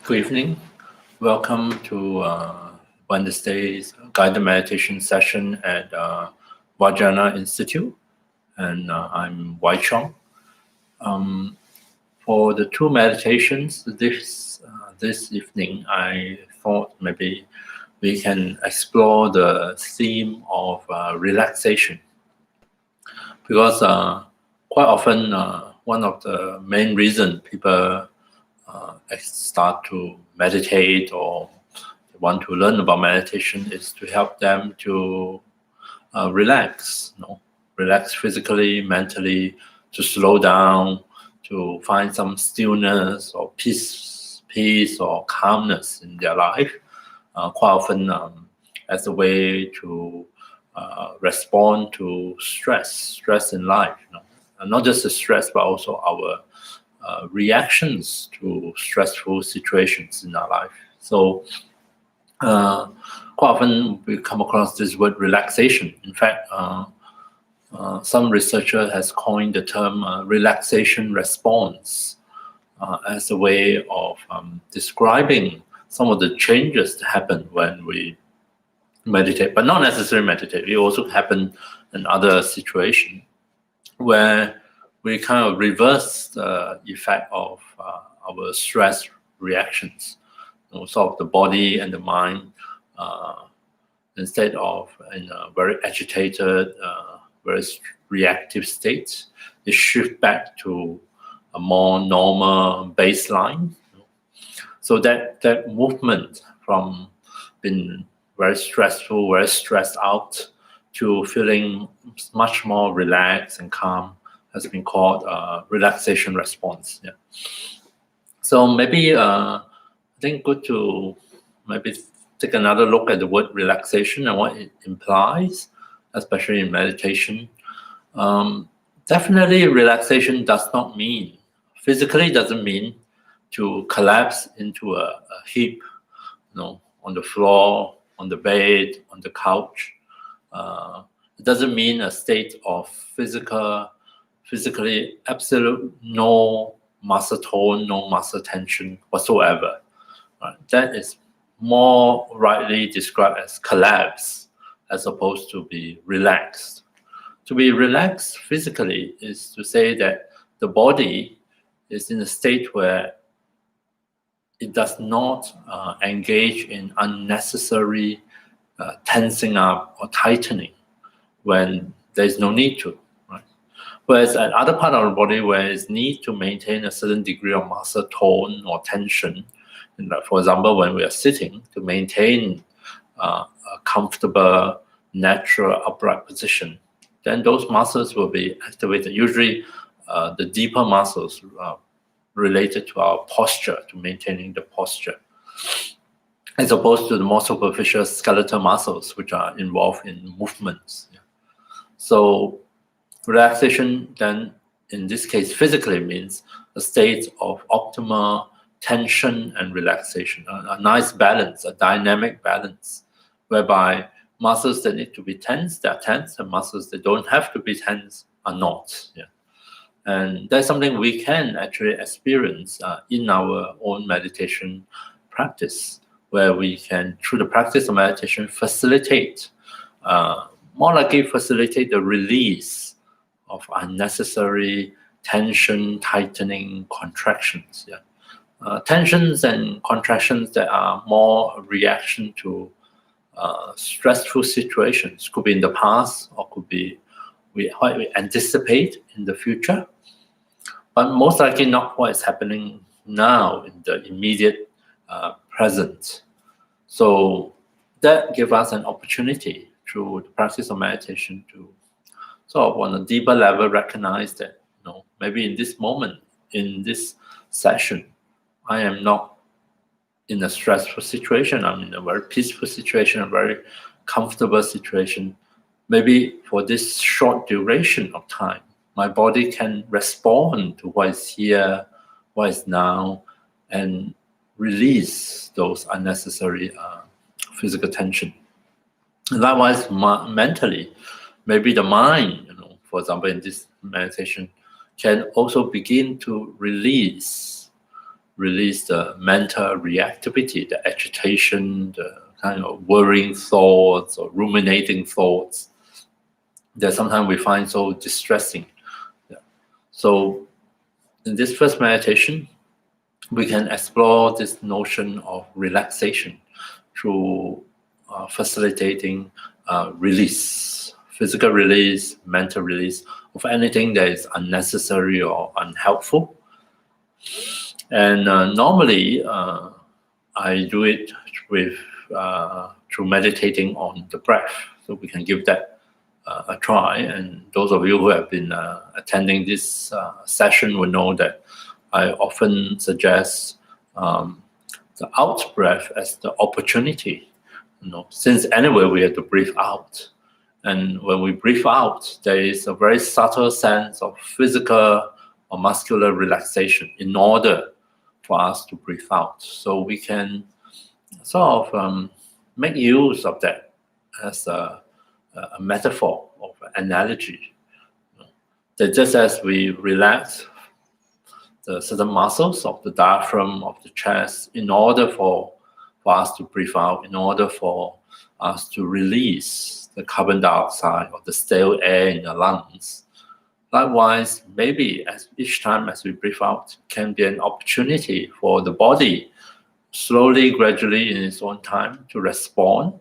Good evening. Welcome to Wednesday's guided meditation session at Vajrayana Institute, and I'm Wai Cheong. For the two meditations this evening, I thought maybe we can explore the theme of relaxation, because quite often one of the main reasons people start to meditate or want to learn about meditation is to help them to relax, relax physically, mentally, to slow down, to find some stillness or peace or calmness in their life. Quite often as a way to respond to stress in life, and not just the stress, but also our reactions to stressful situations in our life. So quite often we come across this word relaxation. In fact, some researcher has coined the term relaxation response as a way of describing some of the changes that happen when we meditate, but not necessarily meditate. It also happen in other situations where we kind of reverse the effect of our stress reactions. Sort of the body and the mind, instead of in a very agitated, very reactive state, they shift back to a more normal baseline. So that movement from being very stressful, very stressed out, to feeling much more relaxed and calm has been called relaxation response. Yeah. So maybe I think good to maybe take another look at the word relaxation and what it implies, especially in meditation. Definitely, relaxation does not mean, physically doesn't mean to collapse into a heap, on the floor, on the bed, on the couch. It doesn't mean a state of physically absolute no muscle tone, no muscle tension whatsoever. That is more rightly described as collapse, as opposed to be relaxed. To be relaxed physically is to say that the body is in a state where it does not engage in unnecessary tensing up or tightening when there is no need to. Whereas at other part of the body where it's need to maintain a certain degree of muscle tone or tension, for example, when we are sitting, to maintain a comfortable, natural, upright position, then those muscles will be activated. Usually the deeper muscles related to our posture, to maintaining the posture, as opposed to the more superficial skeletal muscles, which are involved in movements. Yeah. So relaxation then, in this case, physically means a state of optimal tension and relaxation, a nice balance, a dynamic balance, whereby muscles that need to be tense, they're tense, and muscles that don't have to be tense are not. Yeah. And that's something we can actually experience in our own meditation practice, where we can, through the practice of meditation, facilitate the release of unnecessary tension, tightening, contractions. Yeah. Tensions and contractions that are more a reaction to stressful situations. Could be in the past, or could be what we anticipate in the future, but most likely not what is happening now in the immediate present. So that gives us an opportunity through the practice of meditation to sort of on a deeper level recognize that, maybe in this moment, in this session, I am not in a stressful situation. I'm in a very peaceful situation, a very comfortable situation. Maybe for this short duration of time, my body can respond to what is here, what is now, and release those unnecessary physical tension. And likewise, mentally, maybe the mind, for example, in this meditation, can also begin to release the mental reactivity, the agitation, the kind of worrying thoughts or ruminating thoughts that sometimes we find so distressing. Yeah. So in this first meditation, we can explore this notion of relaxation through facilitating release, physical release, mental release of anything that is unnecessary or unhelpful. And normally, I do it with through meditating on the breath. So we can give that a try. And those of you who have been attending this session will know that I often suggest the out breath as the opportunity. Since anyway we have to breathe out, and when we breathe out, there is a very subtle sense of physical or muscular relaxation in order for us to breathe out. So we can sort of make use of that as a metaphor of an analogy. That just as we relax the certain muscles of the diaphragm of the chest in order for us to breathe out, in order for us to release the carbon dioxide or the stale air in the lungs. Likewise, maybe each time as we breathe out can be an opportunity for the body slowly, gradually in its own time to respond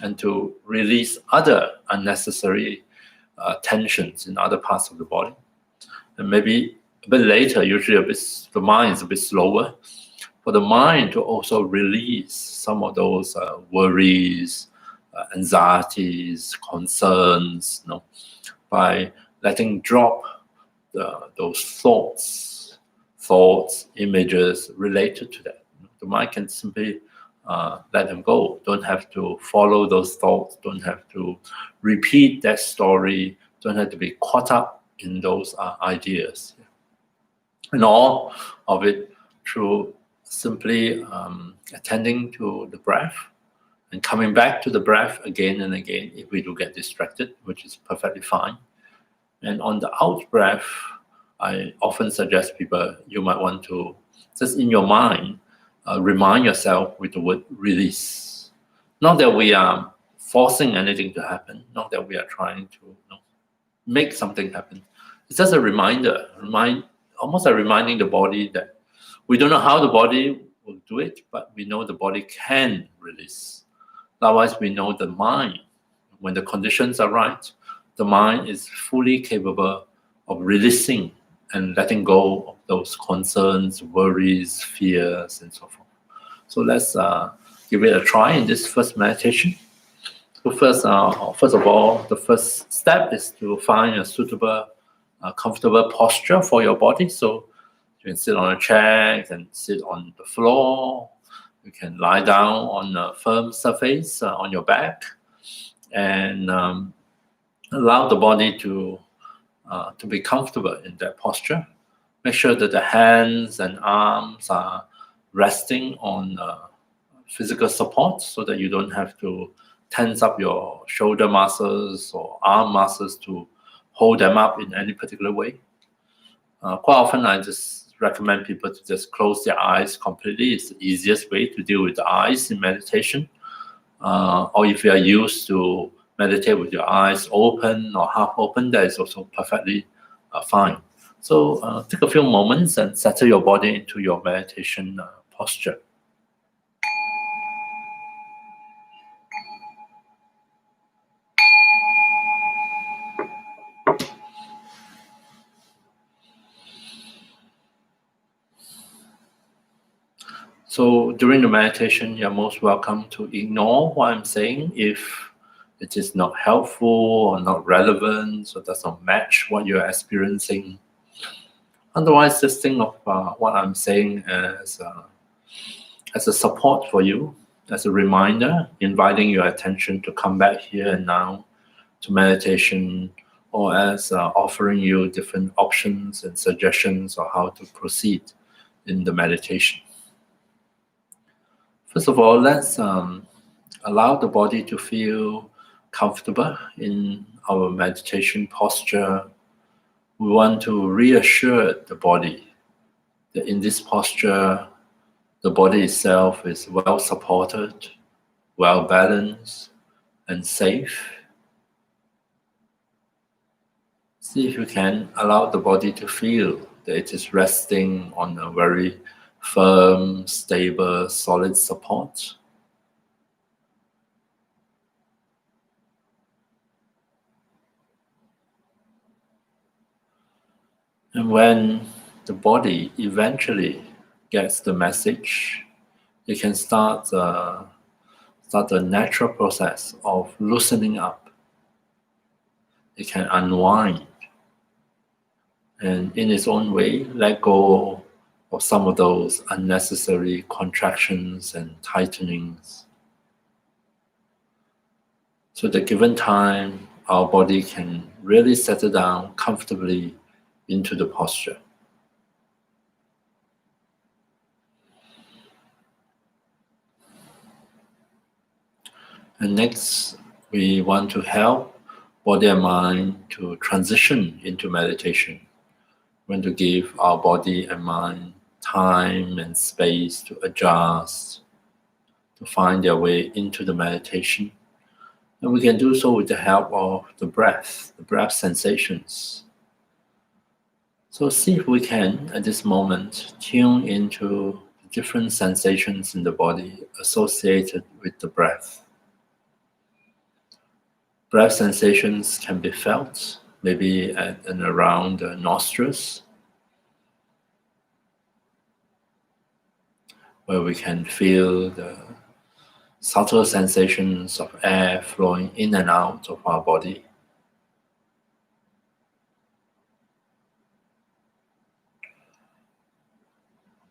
and to release other unnecessary tensions in other parts of the body. And maybe a bit later, usually the mind is a bit slower, for the mind to also release some of those worries, anxieties, concerns, by letting drop those thoughts, images related to that. The mind can simply let them go. Don't have to follow those thoughts, don't have to repeat that story, don't have to be caught up in those ideas. And all of it through simply attending to the breath and coming back to the breath again and again if we do get distracted, which is perfectly fine. And on the out breath, I often suggest people, you might want to, just in your mind, remind yourself with the word release. Not that we are forcing anything to happen, not that we are trying to make something happen. It's just a reminder, almost like reminding the body that we don't know how the body will do it, but we know the body can release. Otherwise, we know the mind, when the conditions are right, the mind is fully capable of releasing and letting go of those concerns, worries, fears, and so forth. So let's give it a try in this first meditation. So first of all, the first step is to find a suitable, comfortable posture for your body. So you can sit on a chair, you can sit on the floor, you can lie down on a firm surface on your back, and allow the body to be comfortable in that posture. Make sure that the hands and arms are resting on physical support so that you don't have to tense up your shoulder muscles or arm muscles to hold them up in any particular way. Quite often I just recommend people to just close their eyes completely. It's the easiest way to deal with the eyes in meditation. Or if you are used to meditate with your eyes open or half open, that is also perfectly fine. So take a few moments and settle your body into your meditation posture. So during the meditation, you're most welcome to ignore what I'm saying if it is not helpful or not relevant or does not match what you're experiencing. Otherwise, just think of what I'm saying as a support for you, as a reminder, inviting your attention to come back here and now to meditation, or as offering you different options and suggestions on how to proceed in the meditation. First of all, let's allow the body to feel comfortable in our meditation posture, we want to reassure the body that in this posture, the body itself is well supported, well balanced, and safe. See if you can allow the body to feel that it is resting on a very firm, stable, solid support. And when the body eventually gets the message, it can start a natural process of loosening up. It can unwind and in its own way let go of some of those unnecessary contractions and tightenings. So at the given time, our body can really settle down comfortably into the posture. And next, we want to help body and mind to transition into meditation. We want to give our body and mind time and space to adjust, to find their way into the meditation. And we can do so with the help of the breath sensations. So see if we can, at this moment, tune into different sensations in the body associated with the breath. Breath sensations can be felt, maybe at and around the nostrils, where we can feel the subtle sensations of air flowing in and out of our body.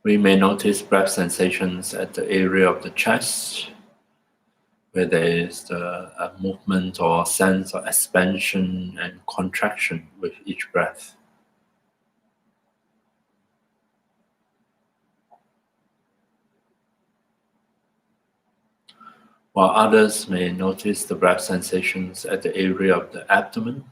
We may notice breath sensations at the area of the chest, where there is a movement or sense of expansion and contraction with each breath. While others may notice the breath sensations at the area of the abdomen,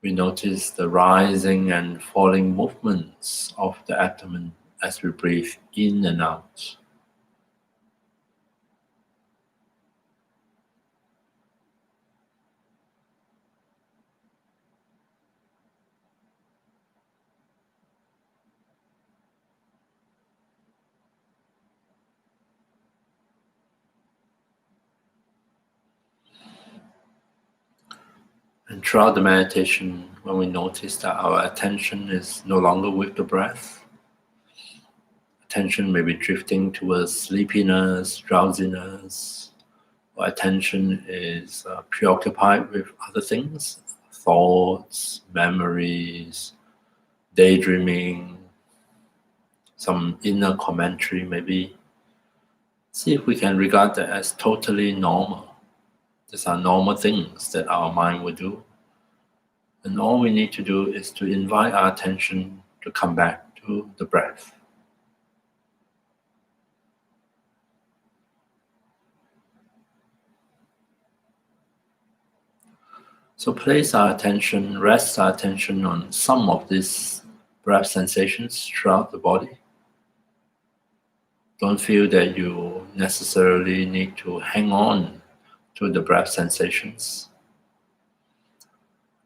we notice the rising and falling movements of the abdomen as we breathe in and out. And throughout the meditation, when we notice that our attention is no longer with the breath, attention may be drifting towards sleepiness, drowsiness, or attention is preoccupied with other things, thoughts, memories, daydreaming, some inner commentary maybe. See if we can regard that as totally normal. These are normal things that our mind will do. And all we need to do is to invite our attention to come back to the breath. So rest our attention on some of these breath sensations throughout the body. Don't feel that you necessarily need to hang on to the breath sensations,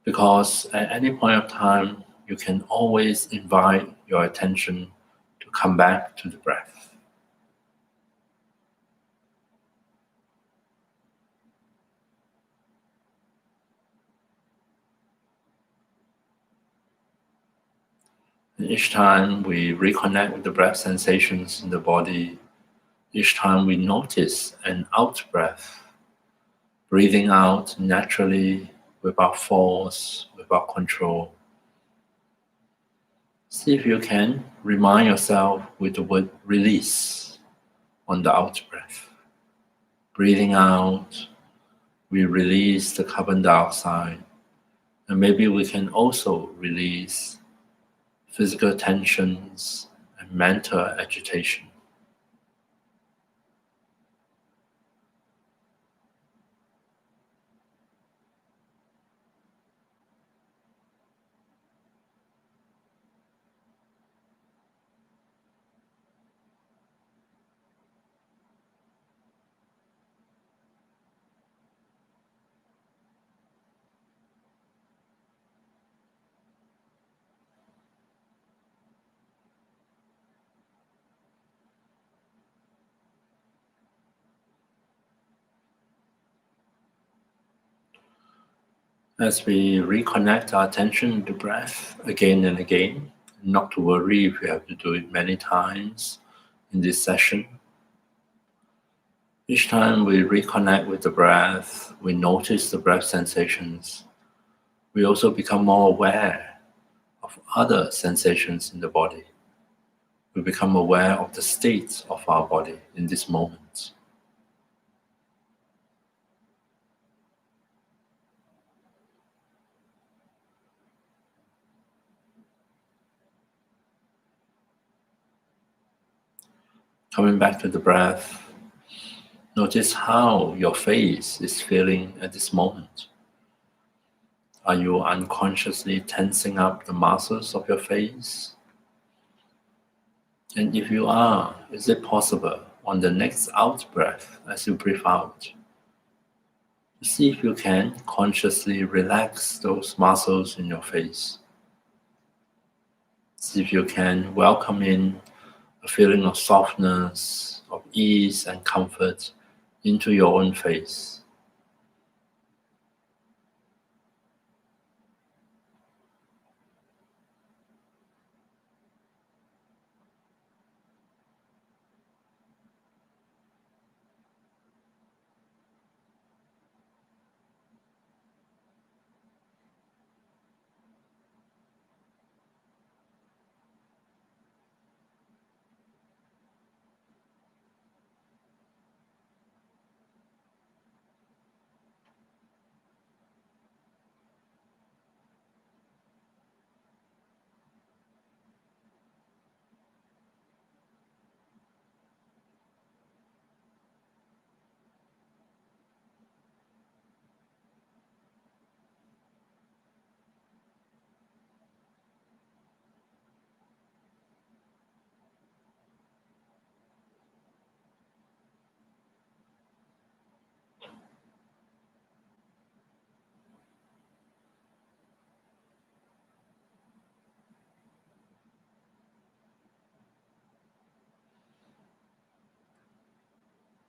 because at any point of time, you can always invite your attention to come back to the breath. And each time we reconnect with the breath sensations in the body, each time we notice an out breath, breathing out naturally without force, without control. See if you can remind yourself with the word release on the out breath. Breathing out, we release the carbon dioxide, and maybe we can also release physical tensions and mental agitation. As we reconnect our attention to breath again and again, not to worry if we have to do it many times in this session. Each time we reconnect with the breath, we notice the breath sensations. We also become more aware of other sensations in the body. We become aware of the state of our body in this moment. Coming back to the breath, notice how your face is feeling at this moment. Are you unconsciously tensing up the muscles of your face? And if you are, is it possible on the next out breath as you breathe out to see if you can consciously relax those muscles in your face? See if you can welcome in a feeling of softness, of ease and comfort into your own face.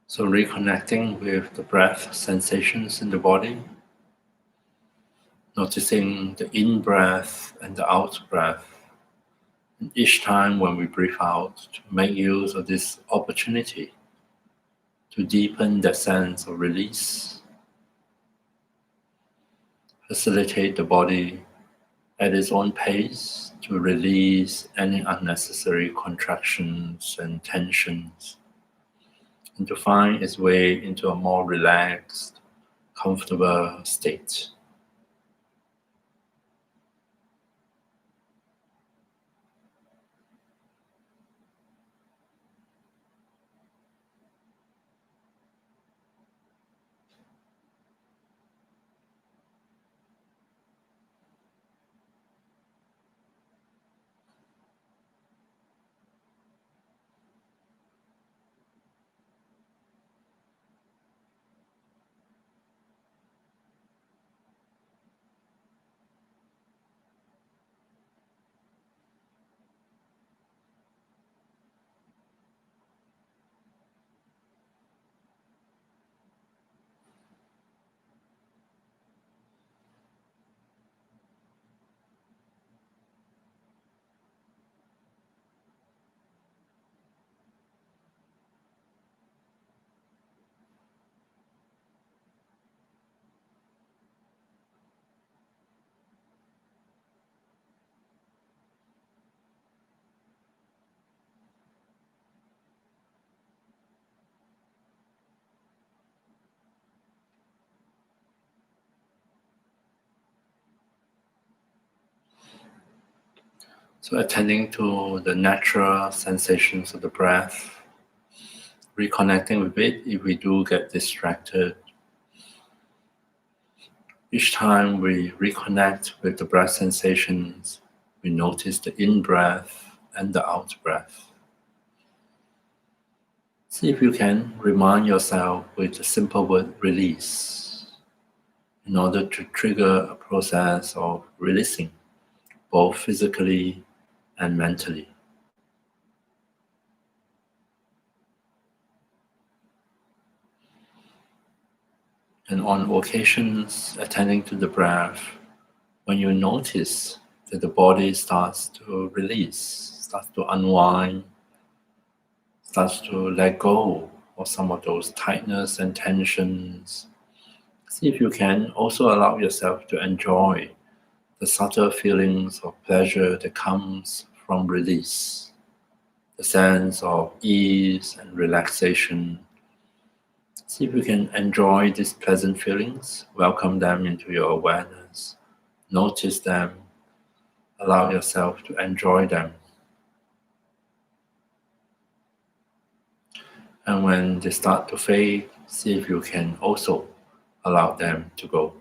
So reconnecting with the breath sensations in the body, noticing the in-breath and the out-breath. And each time when we breathe out, to make use of this opportunity to deepen that sense of release, facilitate the body at its own pace to release any unnecessary contractions and tensions, and to find its way into a more relaxed, comfortable state. So attending to the natural sensations of the breath, reconnecting with it if we do get distracted. Each time we reconnect with the breath sensations, we notice the in-breath and the out-breath. See if you can remind yourself with the simple word release in order to trigger a process of releasing, both physically and mentally. And on occasions, attending to the breath, when you notice that the body starts to release, starts to unwind, starts to let go of some of those tightness and tensions, see if you can also allow yourself to enjoy the subtle feelings of pleasure that comes from release, the sense of ease and relaxation. See if you can enjoy these pleasant feelings, welcome them into your awareness, notice them, allow yourself to enjoy them. And when they start to fade, see if you can also allow them to go.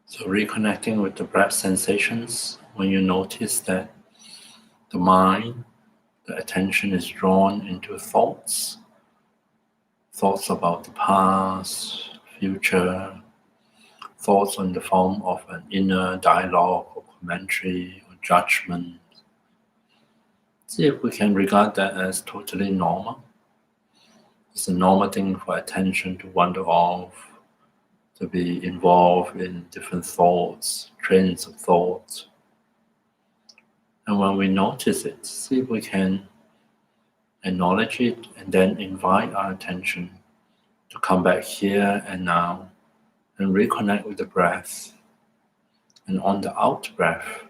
So reconnecting with the breath sensations, when you notice that the mind, the attention is drawn into thoughts, thoughts about the past, future, thoughts in the form of an inner dialogue or commentary or judgment. See if we can regard that as totally normal. It's a normal thing for attention to wander off, to be involved in different thoughts, trains of thought. And when we notice it, see if we can acknowledge it and then invite our attention to come back here and now and reconnect with the breath. And on the out breath,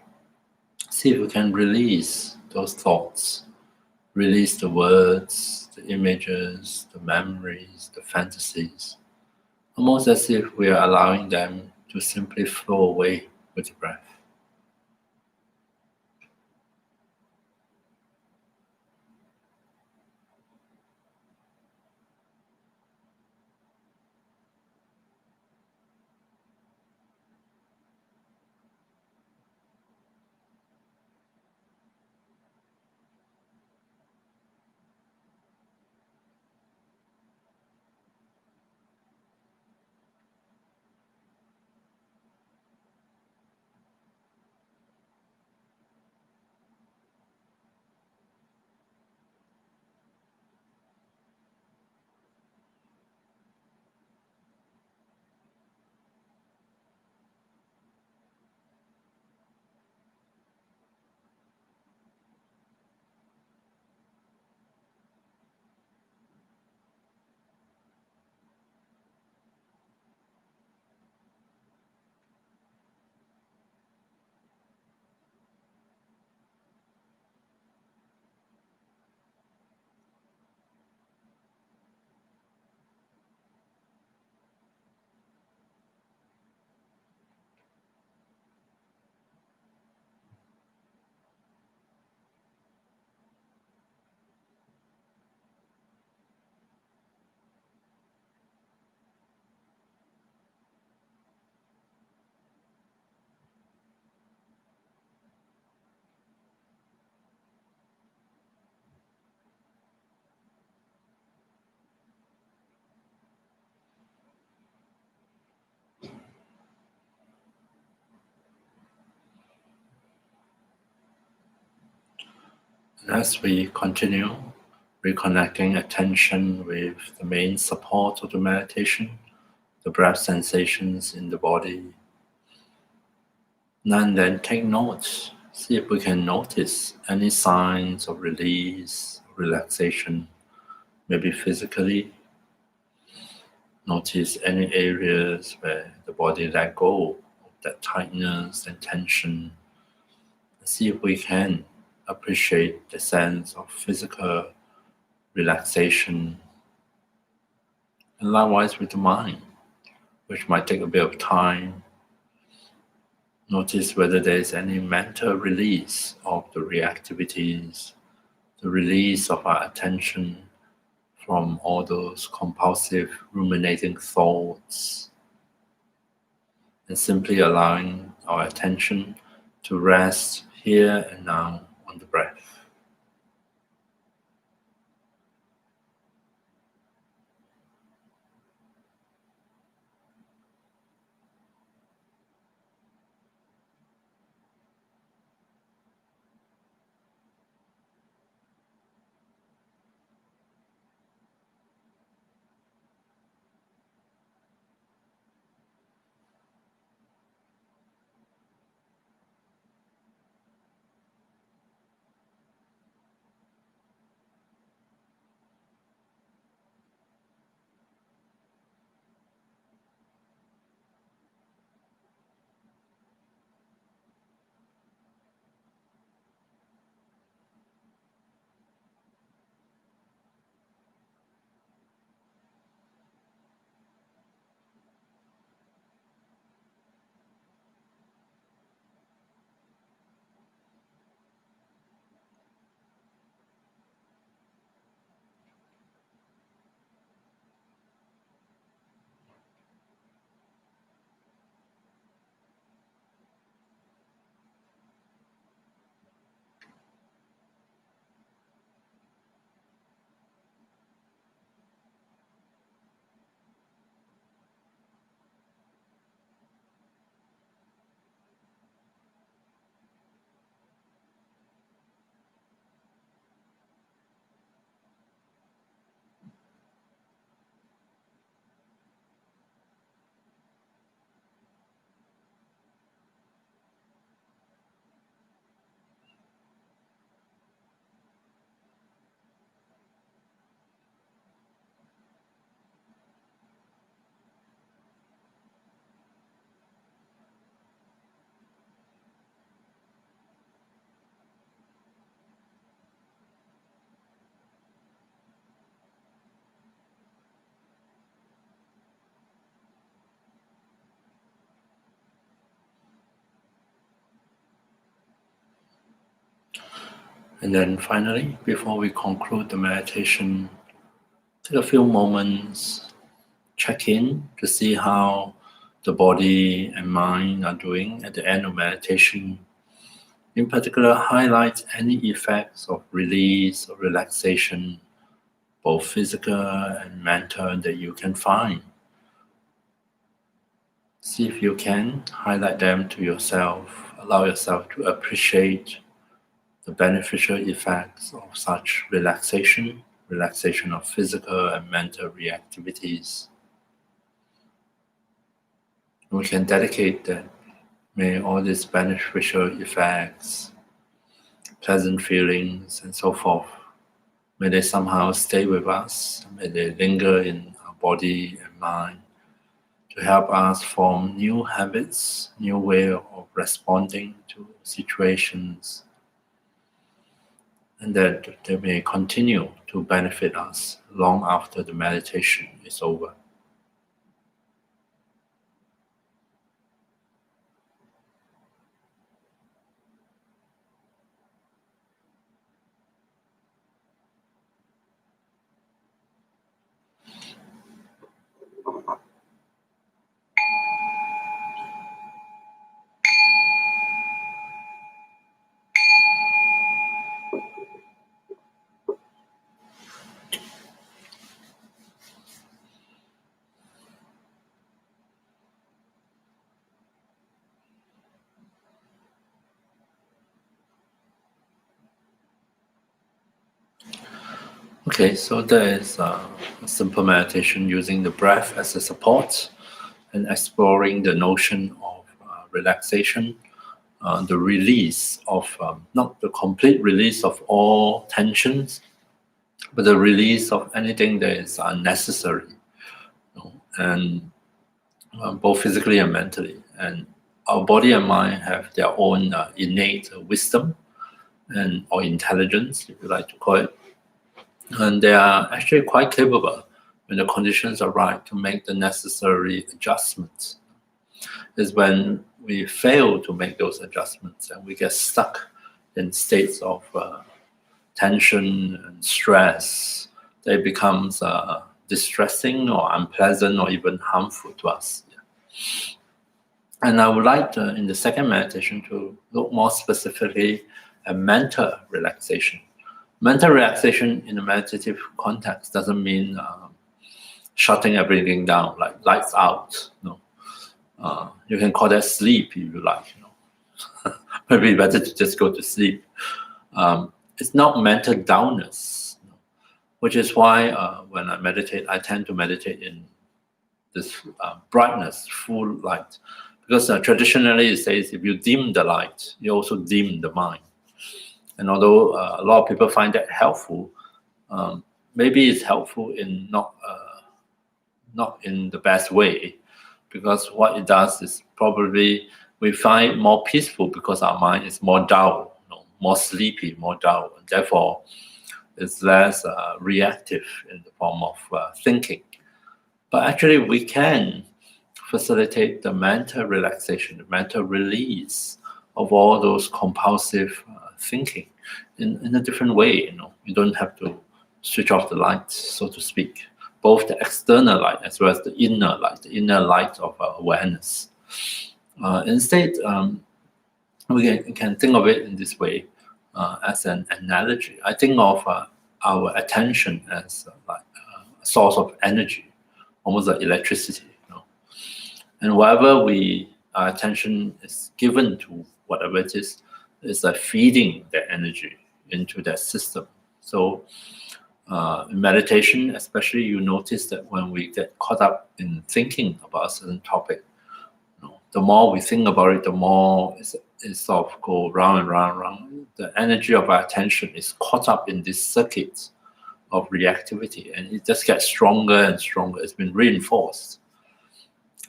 see if we can release those thoughts, release the words, the images, the memories, the fantasies, almost as if we are allowing them to simply flow away with the breath. As we continue reconnecting attention with the main support of the meditation, the breath sensations in the body, and then take notes. See if we can notice any signs of release, relaxation, maybe physically. Notice any areas where the body let go of that tightness and tension. See if we can appreciate the sense of physical relaxation. And likewise with the mind, which might take a bit of time. Notice whether there is any mental release of the reactivities, the release of our attention from all those compulsive ruminating thoughts, and simply allowing our attention to rest here and now on the breath. And then finally, before we conclude the meditation, take a few moments, check in to see how the body and mind are doing at the end of meditation. In particular, highlight any effects of release or relaxation, both physical and mental, that you can find. See if you can highlight them to yourself. Allow yourself to appreciate the beneficial effects of such relaxation of physical and mental reactivities. We can dedicate that. May all these beneficial effects, pleasant feelings, and so forth, may they somehow stay with us. May they linger in our body and mind to help us form new habits, new way of responding to situations, and that they may continue to benefit us long after the meditation is over. Okay, so there is a simple meditation using the breath as a support and exploring the notion of relaxation, the release of, not the complete release of all tensions, but the release of anything that is unnecessary, and both physically and mentally. And our body and mind have their own innate wisdom and or intelligence, if you like to call it, and they are actually quite capable when the conditions are right to make the necessary adjustments. Is when we fail to make those adjustments and we get stuck in states of tension and stress, it becomes distressing or unpleasant or even harmful to us. And I would like to, in the second meditation, to look more specifically at mental relaxation. Mental relaxation in a meditative context doesn't mean shutting everything down, like lights out. No, you can call that sleep if you like. Maybe better to just go to sleep. It's not mental dullness, which is why when I meditate, I tend to meditate in this brightness, full light. Because traditionally it says if you dim the light, you also dim the mind. And although a lot of people find that helpful, maybe it's helpful in not in the best way, because what it does is probably we find it more peaceful because our mind is more dull, more sleepy, more dull, and therefore it's less reactive in the form of thinking. But actually, we can facilitate the mental relaxation, the mental release of all those compulsive thinking in a different way. You don't have to switch off the light, so to speak, both the external light as well as the inner light of awareness. Instead, we can think of it in this way as an analogy. I think of our attention as like a source of energy, almost like electricity. And whatever our attention is given to, whatever it is like feeding that energy into that system. So in meditation, especially, you notice that when we get caught up in thinking about a certain topic, the more we think about it, the more it sort of go round and round and round. The energy of our attention is caught up in this circuit of reactivity, and it just gets stronger and stronger. It's been reinforced.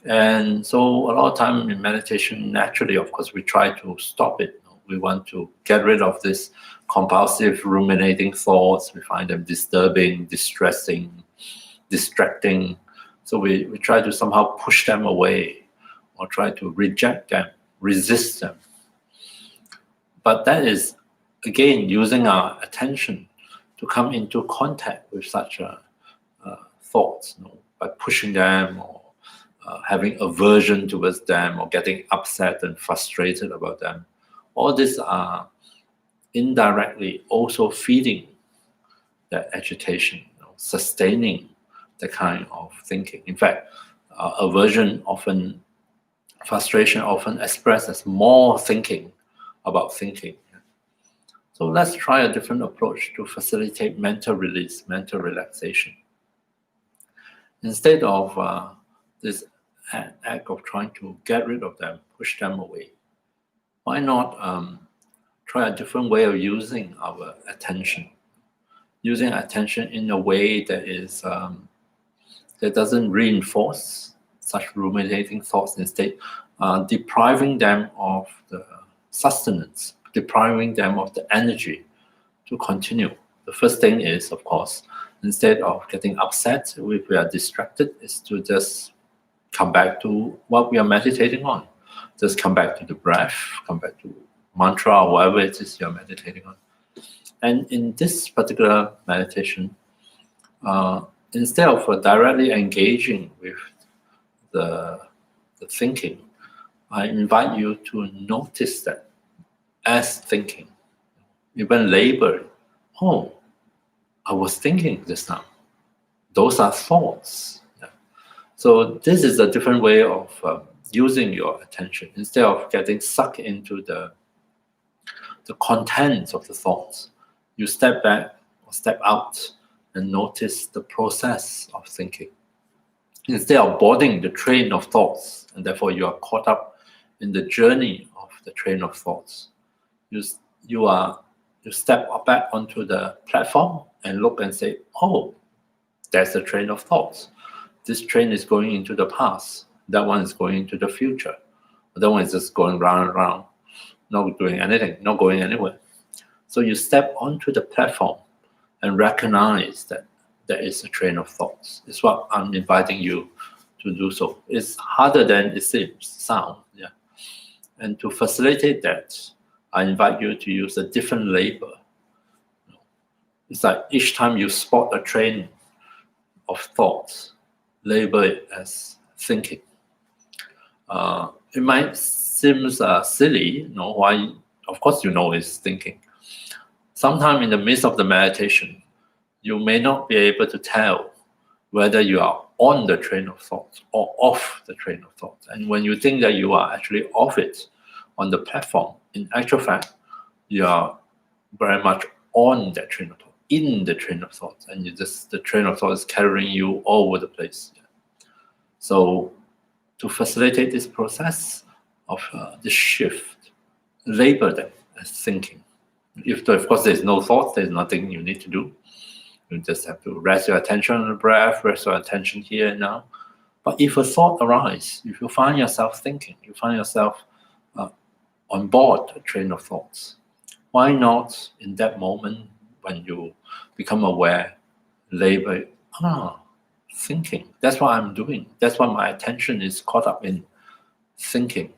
And so a lot of time in meditation, naturally, of course, we try to stop it. We want to get rid of this compulsive ruminating thoughts. We find them disturbing, distressing, distracting. So we try to somehow push them away or try to reject them, resist them. But that is, again, using our attention to come into contact with such thoughts, by pushing them or having aversion towards them or getting upset and frustrated about them. All these are indirectly also feeding that agitation, sustaining the kind of thinking. In fact, frustration often expressed as more thinking about thinking. So let's try a different approach to facilitate mental release, mental relaxation. Instead of this act of trying to get rid of them, push them away, why not try a different way of using our attention? Using attention in a way that is that doesn't reinforce such ruminating thoughts, instead depriving them of the sustenance, depriving them of the energy to continue. The first thing is, of course, instead of getting upset if we are distracted, is to just come back to what we are meditating on. Just come back to the breath, come back to mantra or whatever it is you're meditating on. And in this particular meditation, instead of directly engaging with the thinking, I invite you to notice that as thinking. Even label it. Oh, I was thinking just now. Those are thoughts. Yeah. So this is a different way of using your attention. Instead of getting sucked into the contents of the thoughts, you step back or step out and notice the process of thinking. Instead of boarding the train of thoughts, and therefore you are caught up in the journey of the train of thoughts, you step back onto the platform and look and say, oh, there's a train of thoughts. This train is going into the past. That one is going into the future. That one is just going round and round, not doing anything, not going anywhere. So you step onto the platform and recognize that there is a train of thoughts. It's what I'm inviting you to do so. It's harder than it sounds. Yeah. And to facilitate that, I invite you to use a different label. It's like each time you spot a train of thoughts, label it as thinking. It might seem silly, why? Of course, it's thinking. Sometime in the midst of the meditation, you may not be able to tell whether you are on the train of thoughts or off the train of thoughts. And when you think that you are actually off it on the platform, in actual fact, you are very much on that train of thought, in the train of thought, and the train of thought is carrying you all over the place. So to facilitate this process of the shift, label them as thinking. Of course, there's no thought, there's nothing you need to do. You just have to rest your attention on the breath, rest your attention here and now. But if a thought arises, if you find yourself thinking, you find yourself on board a train of thoughts, why not in that moment when you become aware, label, thinking. That's what I'm doing. That's what my attention is caught up in, thinking.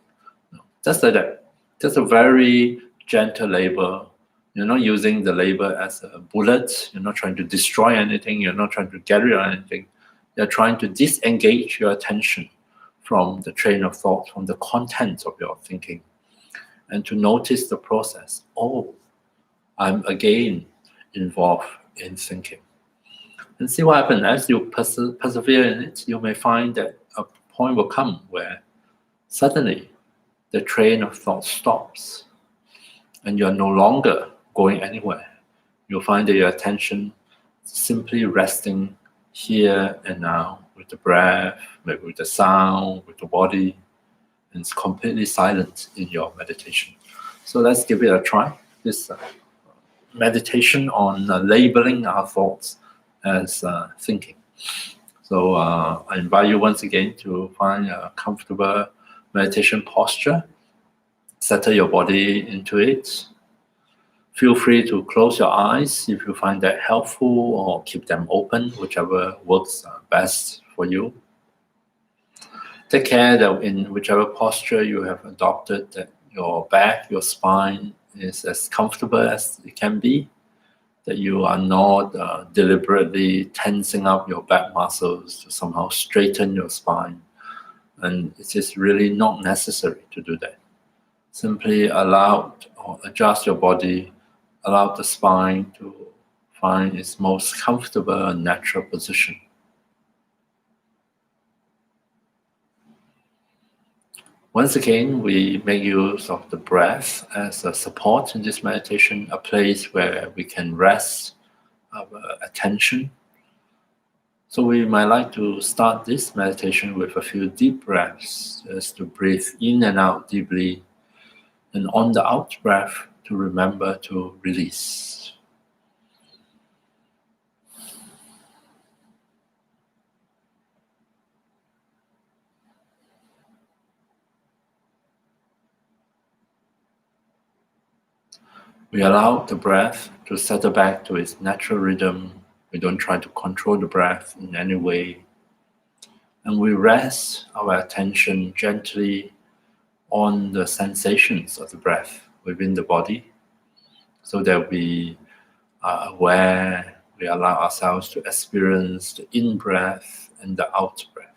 Just like that. Just a very gentle label. You're not using the label as a bullet. You're not trying to destroy anything. You're not trying to get rid of anything. You're trying to disengage your attention from the train of thought, from the contents of your thinking, and to notice the process. Oh, I'm again involved in thinking. And see what happens. As you persevere in it, you may find that a point will come where suddenly the train of thought stops and you're no longer going anywhere. You'll find that your attention simply resting here and now with the breath, maybe with the sound, with the body, and it's completely silent in your meditation. So let's give it a try. This meditation on labeling our thoughts as thinking. So I invite you once again to find a comfortable meditation posture. Settle your body into it. Feel free to close your eyes if you find that helpful, or keep them open, whichever works best for you. Take care that in whichever posture you have adopted, that your back, your spine is as comfortable as it can be, that you are not deliberately tensing up your back muscles to somehow straighten your spine. And it is really not necessary to do that. Simply allow or adjust your body, allow the spine to find its most comfortable and natural position. Once again, we make use of the breath as a support in this meditation, a place where we can rest our attention. So we might like to start this meditation with a few deep breaths, just to breathe in and out deeply, and on the out breath to remember to release. We allow the breath to settle back to its natural rhythm. We don't try to control the breath in any way. And we rest our attention gently on the sensations of the breath within the body, so that we are aware, we allow ourselves to experience the in-breath and the out-breath.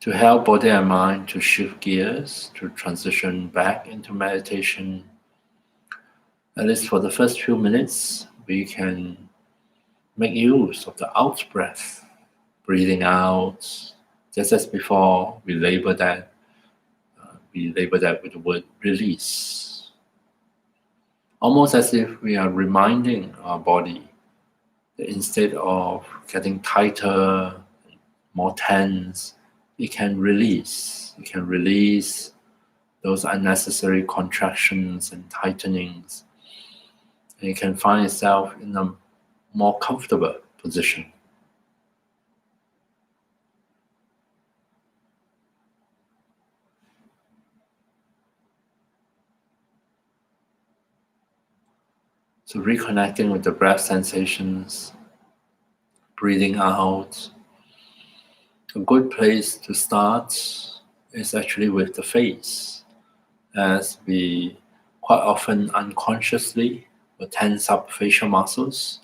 To help body and mind to shift gears, to transition back into meditation, at least for the first few minutes, we can make use of the out-breath, breathing out. Just as before, we label that with the word release. almost as if we are reminding our body that instead of getting tighter, more tense, it can release. It can release those unnecessary contractions and tightenings. And you can find yourself in a more comfortable position. So reconnecting with the breath sensations, breathing out. A good place to start is actually with the face, as we quite often unconsciously will tense up facial muscles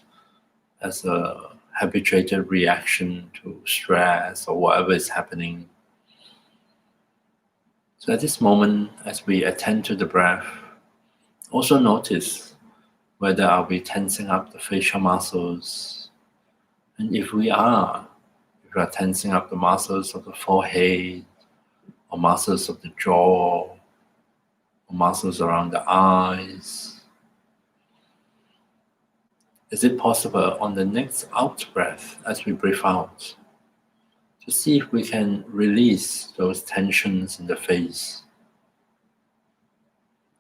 as a habituated reaction to stress or whatever is happening. So at this moment, as we attend to the breath, also notice whether are we tensing up the facial muscles, and if we are tensing up the muscles of the forehead, or muscles of the jaw, or muscles around the eyes. Is it possible on the next out breath, as we breathe out, to see if we can release those tensions in the face,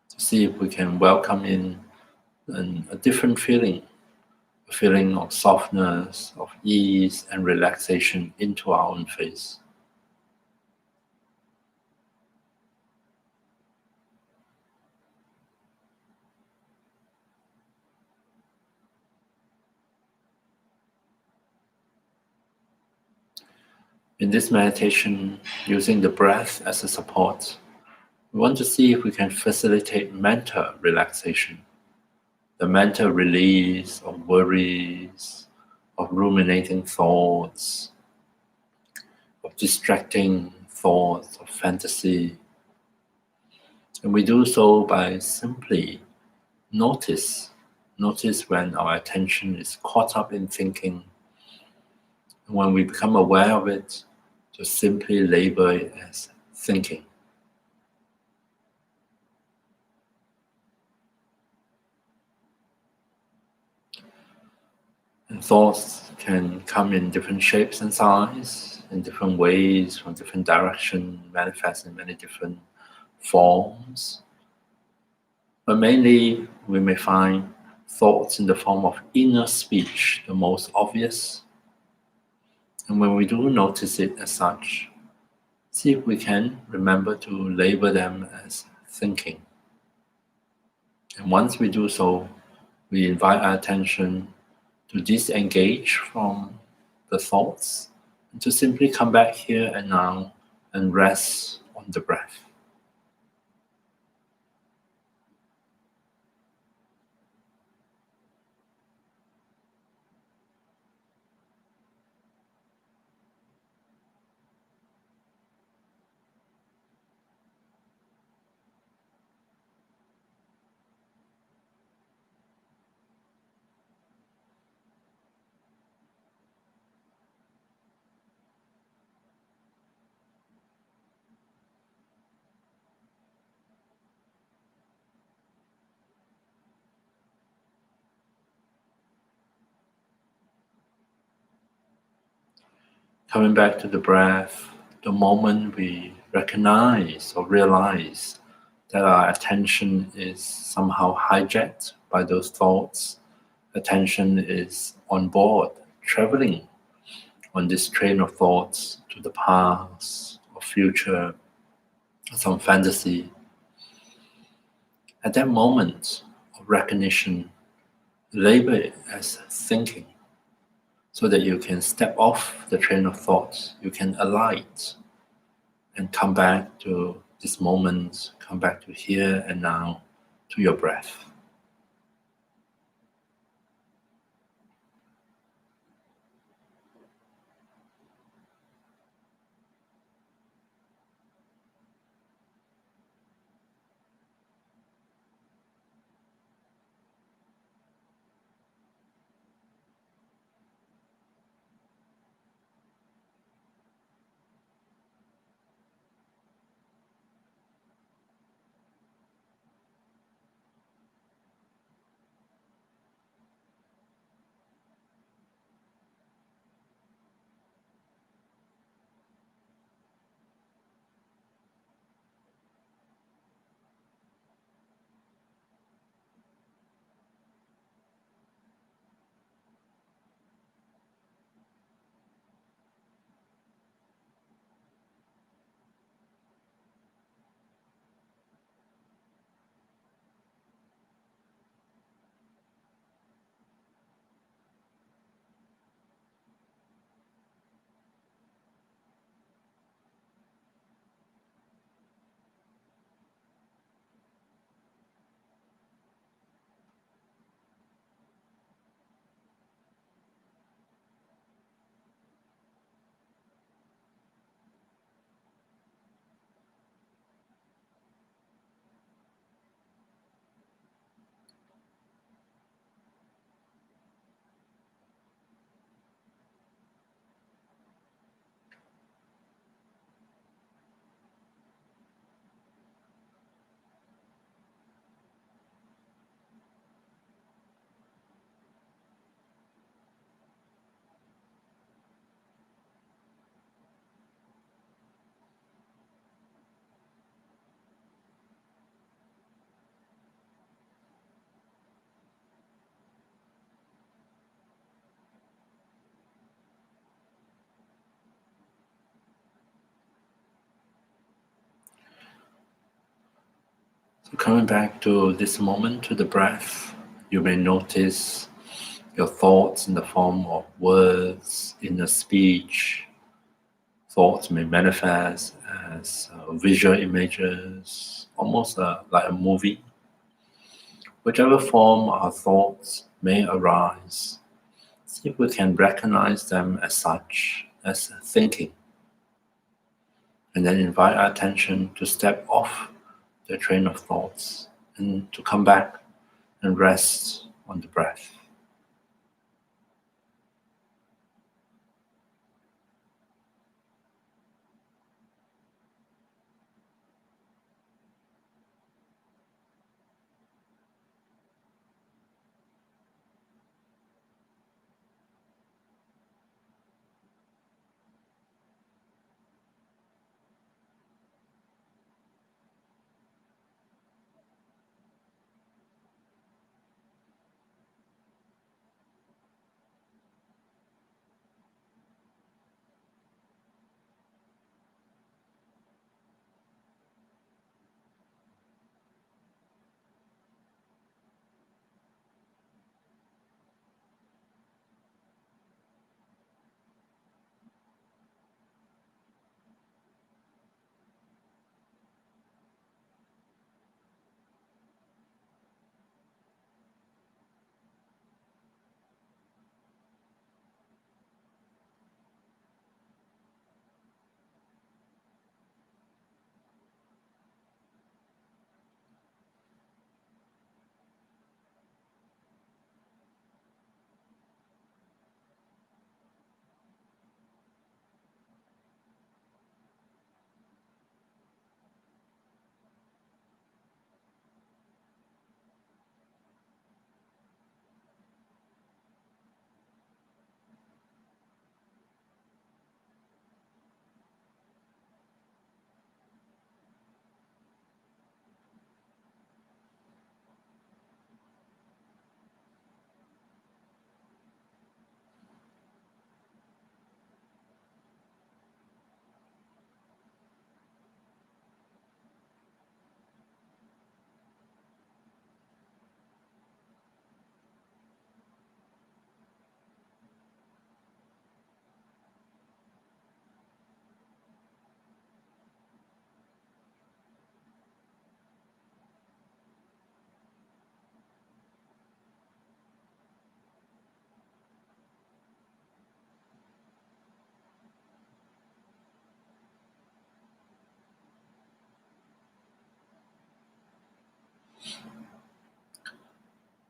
to see if we can welcome in a different feeling, a feeling of softness, of ease and relaxation into our own face. In this meditation, using the breath as a support, we want to see if we can facilitate mental relaxation, the mental release of worries, of ruminating thoughts, of distracting thoughts, of fantasy. And we do so by simply notice when our attention is caught up in thinking. And when we become aware of it, just simply label it as thinking. And thoughts can come in different shapes and sizes, in different ways, from different directions, manifest in many different forms. But mainly, we may find thoughts in the form of inner speech the most obvious. And when we do notice it as such, see if we can remember to label them as thinking. And once we do so, we invite our attention to disengage from the thoughts and to simply come back here and now and rest on the breath. Coming back to the breath, the moment we recognize or realize that our attention is somehow hijacked by those thoughts, attention is on board, traveling on this train of thoughts to the past or future, some fantasy. At that moment of recognition, label it as thinking, so that you can step off the train of thoughts, you can alight and come back to this moment, come back to here and now, to your breath. Coming back to this moment, to the breath, you may notice your thoughts in the form of words, inner speech. Thoughts may manifest as visual images, almost like a movie. Whichever form our thoughts may arise, see if we can recognize them as such, as thinking, and then invite our attention to step off the train of thoughts and to come back and rest on the breath.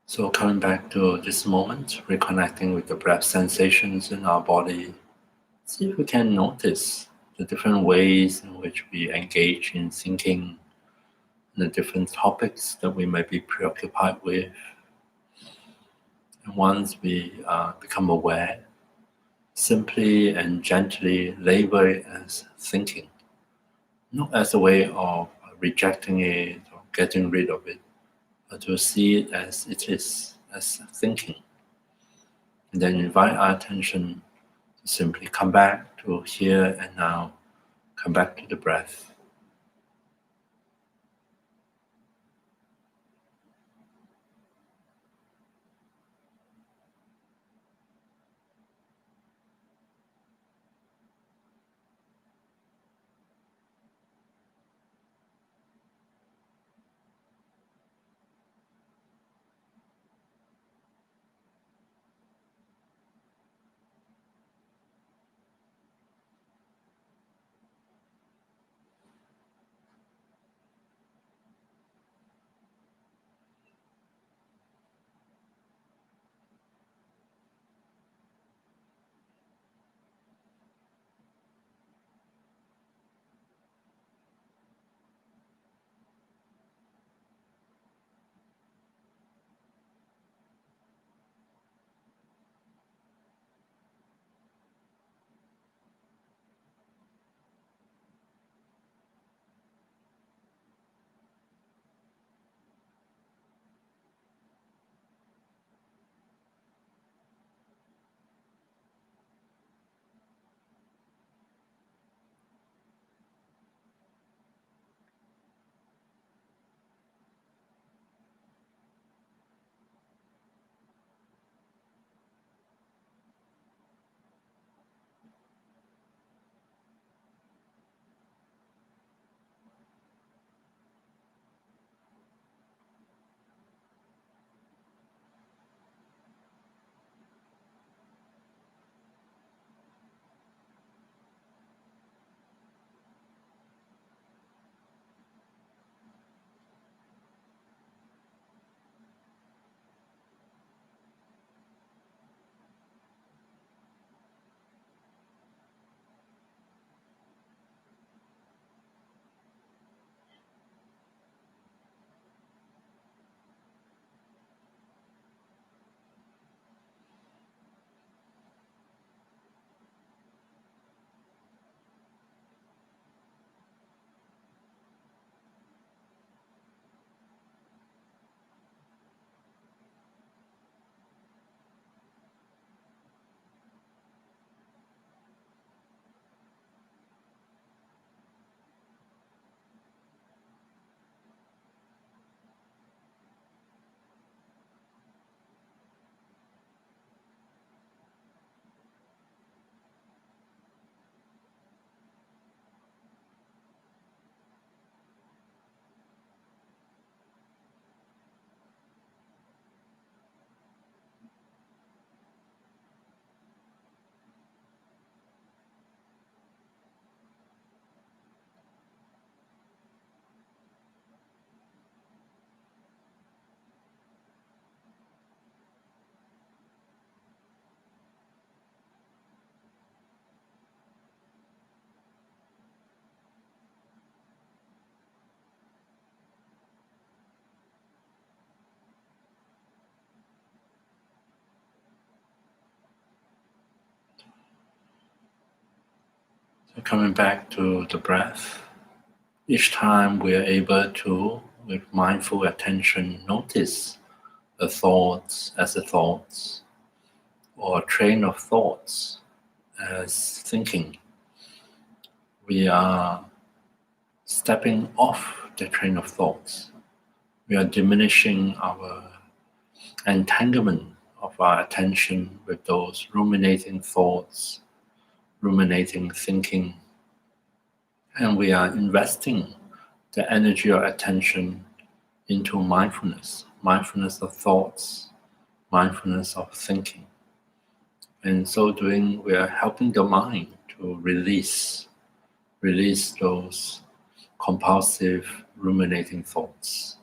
So coming back to this moment, reconnecting with the breath sensations in our body, see if we can notice the different ways in which we engage in thinking, the different topics that we may be preoccupied with. And once we become aware, simply and gently label it as thinking, not as a way of rejecting it or getting rid of it, but to see it as it is, as thinking. And then invite our attention to simply come back to here and now, come back to the breath. Coming back to the breath, each time we are able to, with mindful attention, notice the thoughts as a thoughts, or a train of thoughts as thinking, we are stepping off the train of thoughts. We are diminishing our entanglement of our attention with those ruminating thoughts, ruminating thinking, and we are investing the energy or attention into mindfulness, mindfulness of thoughts, mindfulness of thinking. In so doing, we are helping the mind to release those compulsive, ruminating thoughts.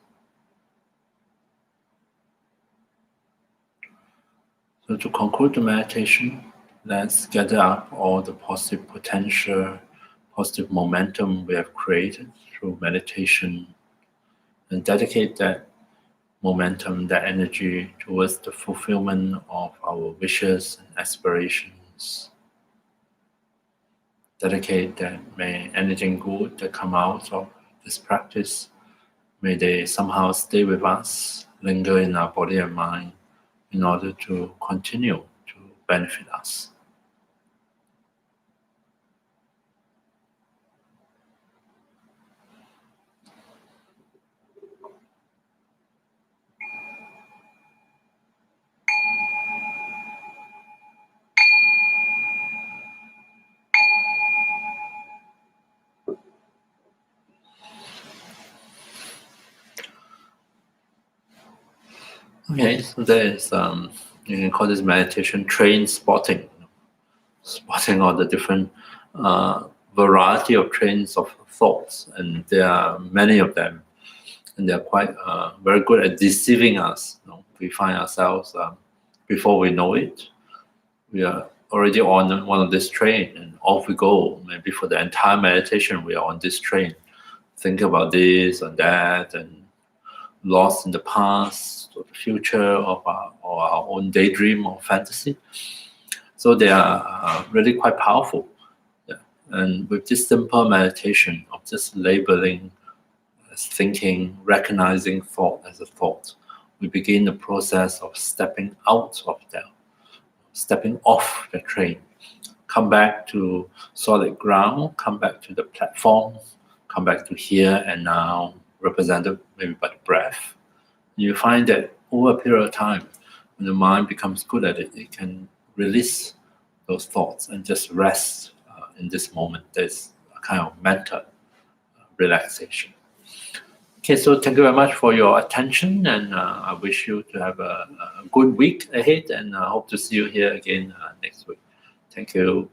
So to conclude the meditation, let's gather up all the positive potential, positive momentum we have created through meditation, and dedicate that momentum, that energy towards the fulfillment of our wishes and aspirations. Dedicate that may anything good that come out of this practice, may they somehow stay with us, linger in our body and mind in order to continue to benefit us. Okay, so there is you can call this meditation train spotting, spotting all the different variety of trains of thoughts, and there are many of them, and they are quite very good at deceiving us. We find ourselves before we know it, we are already on one of this train, and off we go. Maybe for the entire meditation, we are on this train, thinking about this and that, and lost in the past or the future of our own daydream or fantasy. So they are really quite powerful. Yeah. And with this simple meditation of just labeling as thinking, recognizing thought as a thought, we begin the process of stepping out of them, stepping off the train, come back to solid ground, come back to the platform, come back to here and now, represented maybe by the breath. You find that over a period of time, when the mind becomes good at it, it can release those thoughts and just rest in this moment. There's a kind of mental relaxation. Okay, so thank you very much for your attention, and I wish you to have a good week ahead, and I hope to see you here again next week. Thank you.